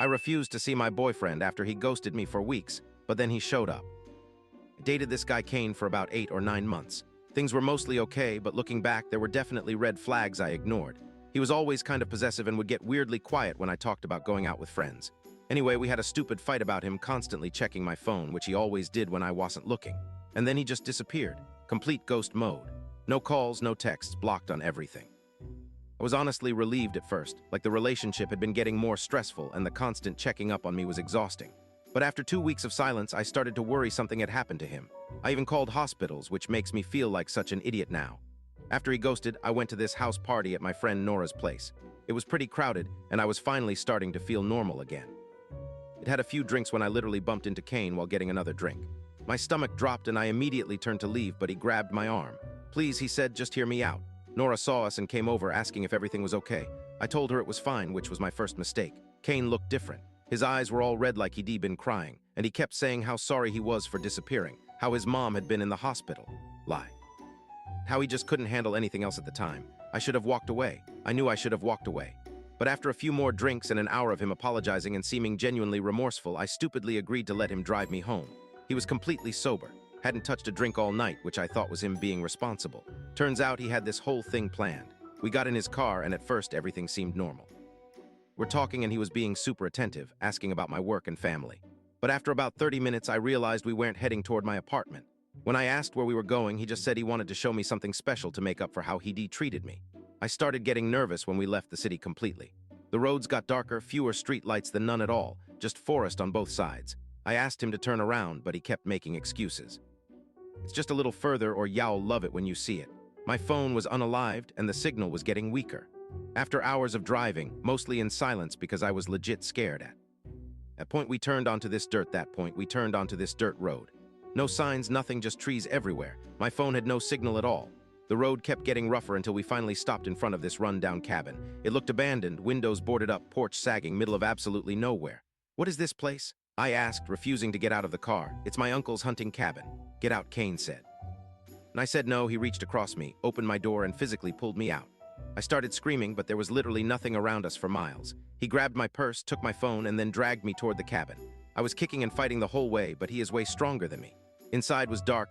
I refused to see my boyfriend after he ghosted me for weeks, but then he showed up. I dated this guy Kane for about 8 or 9 months. Things were mostly okay, but looking back, there were definitely red flags I ignored. He was always kind of possessive and would get weirdly quiet when I talked about going out with friends. Anyway, we had a stupid fight about him constantly checking my phone, which he always did when I wasn't looking. And then he just disappeared. Complete ghost mode. No calls, no texts, blocked on everything. I was honestly relieved at first, like the relationship had been getting more stressful and the constant checking up on me was exhausting. But after 2 weeks of silence, I started to worry something had happened to him. I even called hospitals, which makes me feel like such an idiot now. After he ghosted, I went to this house party at my friend Nora's place. It was pretty crowded, and I was finally starting to feel normal again. It had a few drinks when I literally bumped into Kane while getting another drink. My stomach dropped and I immediately turned to leave, but he grabbed my arm. "Please," he said, "just hear me out." Nora saw us and came over asking if everything was okay. I told her it was fine, which was my first mistake. Kane looked different. His eyes were all red like he'd been crying, and he kept saying how sorry he was for disappearing, how his mom had been in the hospital. Lie. How he just couldn't handle anything else at the time. I should have walked away. I knew I should have walked away. But after a few more drinks and an hour of him apologizing and seeming genuinely remorseful, I stupidly agreed to let him drive me home. He was completely sober, hadn't touched a drink all night, which I thought was him being responsible. Turns out he had this whole thing planned. We got in his car and at first everything seemed normal. We're talking and he was being super attentive, asking about my work and family. But after about 30 minutes, I realized we weren't heading toward my apartment. When I asked where we were going, he just said he wanted to show me something special to make up for how he treated me. I started getting nervous when we left the city completely. The roads got darker, fewer street lights than none at all, just forest on both sides. I asked him to turn around, but he kept making excuses. "It's just a little further or y'all love it when you see it." My phone was unalived and the signal was getting weaker. After hours of driving, mostly in silence because I was legit scared at. That point we turned onto this dirt road. No signs, nothing, just trees everywhere. My phone had no signal at all. The road kept getting rougher until we finally stopped in front of this run-down cabin. It looked abandoned, windows boarded up, porch sagging, middle of absolutely nowhere. "What is this place?" I asked, refusing to get out of the car. "It's my uncle's hunting cabin." "Get out," Kane said. And I said no. He reached across me, opened my door, and physically pulled me out. I started screaming, but there was literally nothing around us for miles. He grabbed my purse, took my phone, and then dragged me toward the cabin. I was kicking and fighting the whole way, but he is way stronger than me. Inside was dark,